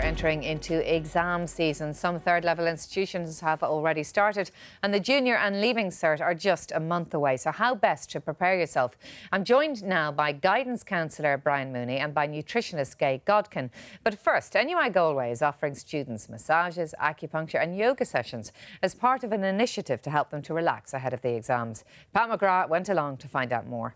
entering into exam season. Some third-level institutions have already started, and the Junior and Leaving Cert are just a month away. So how best to prepare yourself? I'm joined now by guidance counsellor Brian Mooney and by nutritionist Gaye Godkin. But first, NUI Galway is offering students massages, acupuncture and yoga sessions as part of an initiative to help them to relax ahead of the exams. Pat McGrath went along to find out more.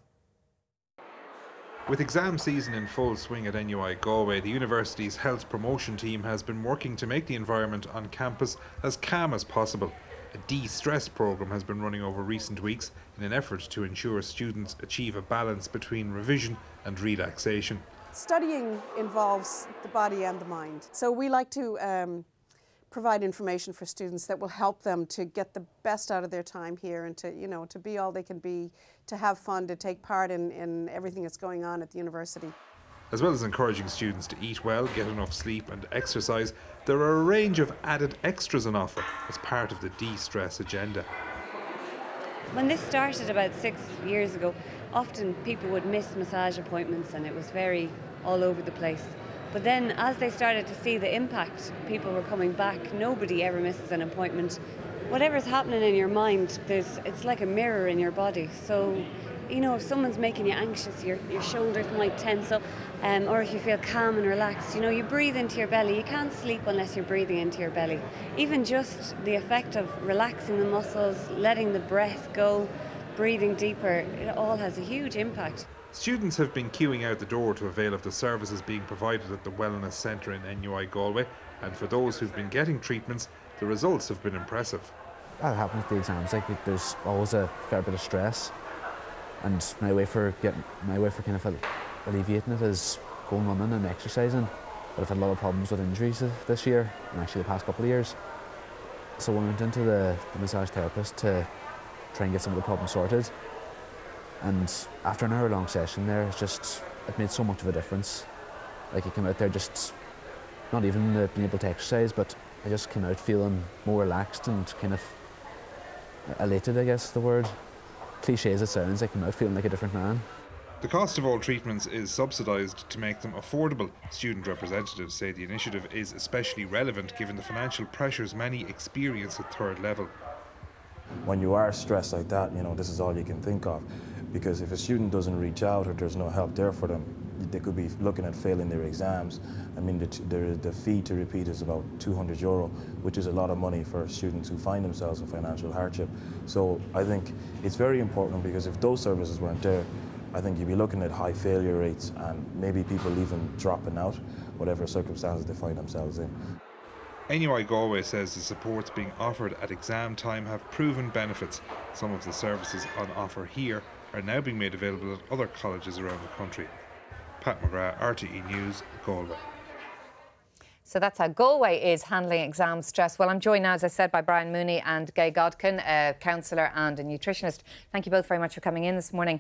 With exam season in full swing at NUI Galway, the university's health promotion team has been working to make the environment on campus as calm as possible. A de-stress programme has been running over recent weeks in an effort to ensure students achieve a balance between revision and relaxation. Studying involves the body and the mind, so we like to provide information for students that will help them to get the best out of their time here and to, to be all they can be, to have fun, to take part in everything that's going on at the university. As well as encouraging students to eat well, get enough sleep and exercise, there are a range of added extras on offer as part of the de-stress agenda. When this started about 6 years ago, often people would miss massage appointments and it was very all over the place. But then as they started to see the impact, people were coming back. Nobody ever misses an appointment. Whatever's happening in your mind, it's like a mirror in your body. So, if someone's making you anxious, your shoulders might tense up, or if you feel calm and relaxed, you breathe into your belly. You can't sleep unless you're breathing into your belly. Even just the effect of relaxing the muscles, letting the breath go, breathing deeper, it all has a huge impact. Students have been queuing out the door to avail of the services being provided at the Wellness Centre in NUI Galway, and for those who've been getting treatments, the results have been impressive. That happens with the exams, there's always a fair bit of stress, and my way for kind of alleviating it is going running and exercising. But I've had a lot of problems with injuries this year, and actually the past couple of years. So I went into the massage therapist to try and get some of the problems sorted. And after an hour-long session there, it made so much of a difference. I came out there just not even being able to exercise, but I just came out feeling more relaxed and kind of elated, I guess the word. Cliché as it sounds, I came out feeling like a different man. The cost of all treatments is subsidised to make them affordable. Student representatives say the initiative is especially relevant given the financial pressures many experience at third level. When you are stressed like that, this is all you can think of. Because if a student doesn't reach out or there's no help there for them, they could be looking at failing their exams. I mean, the fee to repeat is about €200, which is a lot of money for students who find themselves in financial hardship. So I think it's very important, because if those services weren't there, I think you'd be looking at high failure rates and maybe people even dropping out, whatever circumstances they find themselves in. NUI Galway says the supports being offered at exam time have proven benefits. Some of the services on offer here are now being made available at other colleges around the country. Pat McGrath, RTE News, Galway. So that's how Galway is handling exam stress. Well, I'm joined now, as I said, by Brian Mooney and Gaye Godkin, a counsellor and a nutritionist. Thank you both very much for coming in this morning.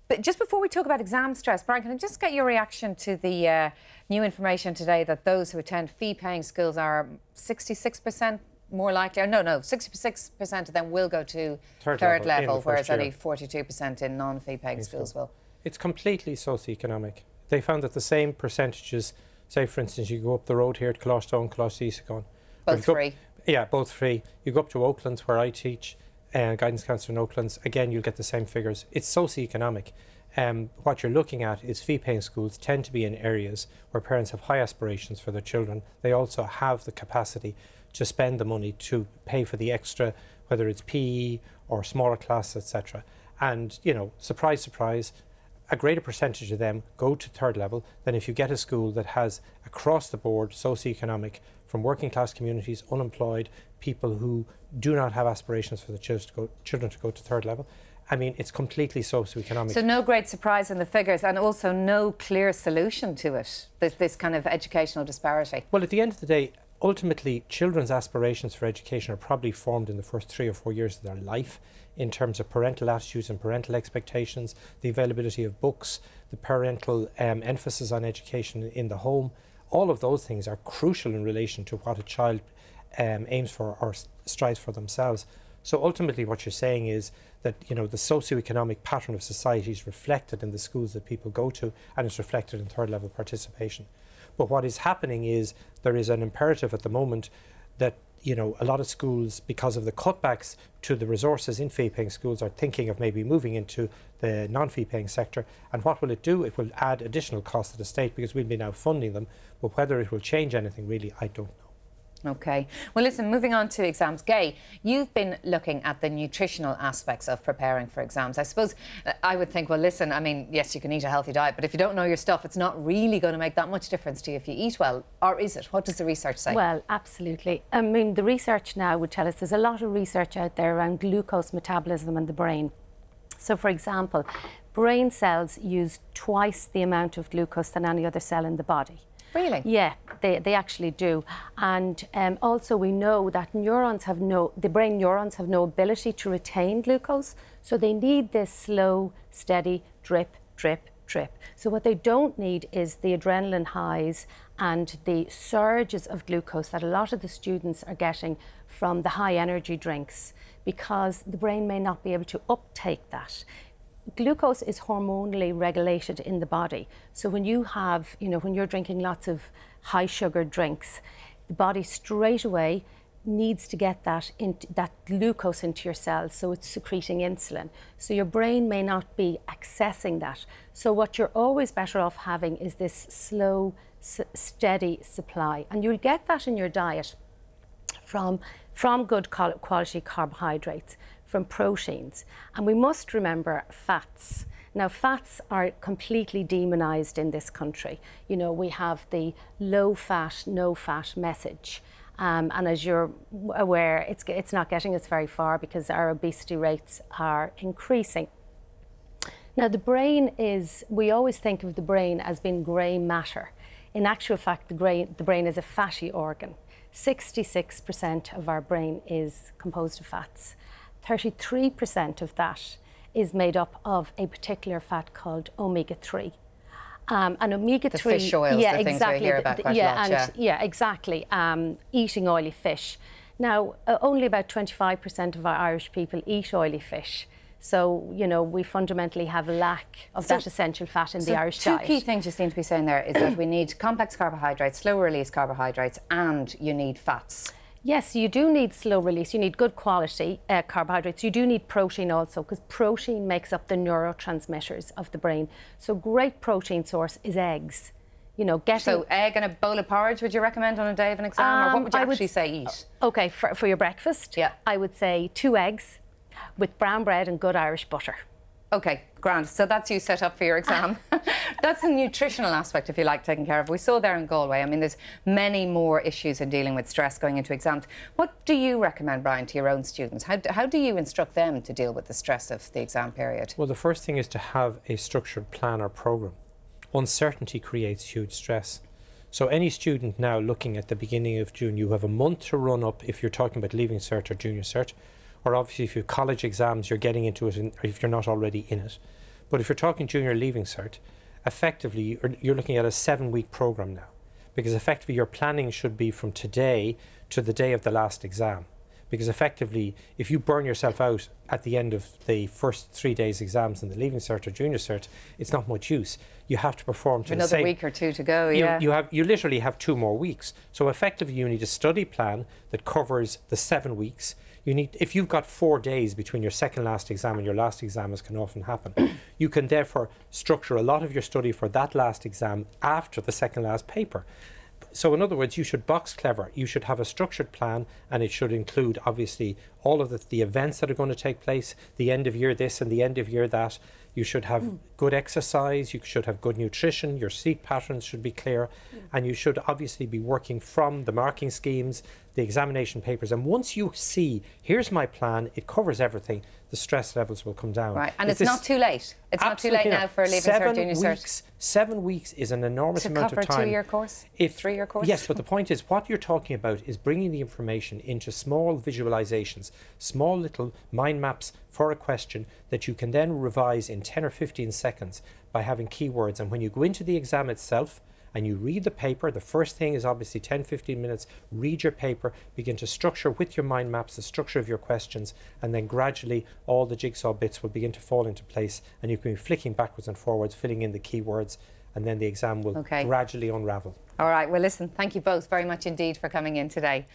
But just before we talk about exam stress, Brian, can I just get your reaction to the new information today that those who attend fee-paying schools are 66% more likely, 66% of them will go to third level, whereas only 42% in non-fee-paying schools will. It's completely socioeconomic. They found that the same percentages, say for instance, you go up the road here at Closhstone, Closhdeasagon. Both free? Yeah, both free. You go up to Oaklands, where I teach, guidance counsellor in Oaklands, again you'll get the same figures. It's socioeconomic. What you're looking at is fee-paying schools tend to be in areas where parents have high aspirations for their children. They also have the capacity to spend the money to pay for the extra, whether it's PE or smaller classes, etc. And, surprise, surprise, a greater percentage of them go to third level than if you get a school that has across the board socioeconomic, from working class communities, unemployed, people who do not have aspirations for the children to go to third level. I mean, it's completely socioeconomic. So no great surprise in the figures, and also no clear solution to it, this kind of educational disparity. Well, at the end of the day, ultimately, children's aspirations for education are probably formed in the first 3 or 4 years of their life, in terms of parental attitudes and parental expectations, the availability of books, the parental emphasis on education in the home. All of those things are crucial in relation to what a child aims for or strives for themselves. So ultimately what you're saying is that, the socioeconomic pattern of society is reflected in the schools that people go to, and it's reflected in third level participation. But what is happening is there is an imperative at the moment that, you know, a lot of schools, because of the cutbacks to the resources in fee-paying schools, are thinking of maybe moving into the non-fee-paying sector. And what will it do? It will add additional costs to the state because we'll be now funding them. But whether it will change anything, really, I don't know. OK. Well, listen, moving on to exams. Gaye, you've been looking at the nutritional aspects of preparing for exams. I suppose I would think, well, listen, I mean, yes, you can eat a healthy diet, but if you don't know your stuff, it's not really going to make that much difference to you if you eat well. Or is it? What does the research say? Well, absolutely. I mean, the research now would tell us there's a lot of research out there around glucose metabolism in the brain. So, for example, brain cells use twice the amount of glucose than any other cell in the body. Really? Yeah, they actually do. And also we know that the brain neurons have no ability to retain glucose, so they need this slow, steady drip, drip, drip. So what they don't need is the adrenaline highs and the surges of glucose that a lot of the students are getting from the high energy drinks, because the brain may not be able to uptake that. Glucose is hormonally regulated in the body. So when you have, you know, when you're drinking lots of high sugar drinks, the body straight away needs to get that glucose into your cells, so it's secreting insulin. So your brain may not be accessing that. So what you're always better off having is this slow, steady supply. And you'll get that in your diet from good quality carbohydrates, from proteins. And we must remember fats. Now, fats are completely demonized in this country. You know, we have the low fat, no fat message. And as you're aware, it's not getting us very far because our obesity rates are increasing. Now, the brain we always think of the brain as being grey matter. In actual fact, the brain is a fatty organ. 66% of our brain is composed of fats. 33% of that is made up of a particular fat called omega-3. And omega-3... The fish oils, yeah, the things exactly, we hear about quite a lot, yeah, exactly. Eating oily fish. Now, only about 25% of our Irish people eat oily fish. So, you know, we fundamentally have a lack of that essential fat in the Irish diet. Two key things you seem to be saying there is that we need complex carbohydrates, slow release carbohydrates, and you need fats. Yes, you do need slow release. You need good quality carbohydrates. You do need protein also, because protein makes up the neurotransmitters of the brain. So great protein source is eggs. You know, so egg and a bowl of porridge, would you recommend on a day of an exam? Or what would you actually say eat? OK, for your breakfast, yeah, I would say 2 eggs with brown bread and good Irish butter. OK, grand. So that's you set up for your exam. That's the nutritional aspect, if you like, taken care of. We saw there in Galway. I mean, there's many more issues in dealing with stress going into exams. What do you recommend, Brian, to your own students? How do you instruct them to deal with the stress of the exam period? Well, the first thing is to have a structured plan or programme. Uncertainty creates huge stress. So any student now looking at the beginning of June, you have a month to run up if you're talking about Leaving Cert or Junior Cert. Or obviously if you have college exams, you're getting into it, or if you're not already in it. But if you're talking Junior Leaving Cert, effectively you're looking at a 7-week programme now. Because effectively your planning should be from today to the day of the last exam. Because effectively, if you burn yourself out at the end of the first 3 days exams in the Leaving Cert or Junior Cert, it's not much use. You have to perform to the same... Another week or two to go, yeah. You literally have 2 more weeks. So effectively you need a study plan that covers the 7 weeks. If you've got 4 days between your second last exam and your last exam, as can often happen, you can therefore structure a lot of your study for that last exam after the second last paper. So in other words, you should box clever. You should have a structured plan, and it should include obviously all of the events that are going to take place, the end of year this and the end of year that. You should have good exercise, you should have good nutrition, your sleep patterns should be clear, and you should obviously be working from the marking schemes, the examination papers. And once you see, here's my plan, it covers everything, the stress levels will come down. Right, and it's not too late. It's not too late now for Leaving Cert, Junior Cert. 7 weeks is an enormous amount of time. To cover a 2-year course? 3-year course? Yes, but the point is, what you're talking about is bringing the information into small visualizations, small little mind maps for a question that you can then revise in 10 or 15 seconds by having keywords. And when you go into the exam itself and you read the paper, the first thing is obviously 10-15 minutes, read your paper, begin to structure with your mind maps the structure of your questions, and then gradually all the jigsaw bits will begin to fall into place, and you can be flicking backwards and forwards, filling in the keywords, and then the exam will gradually unravel. All right, well listen, thank you both very much indeed for coming in today.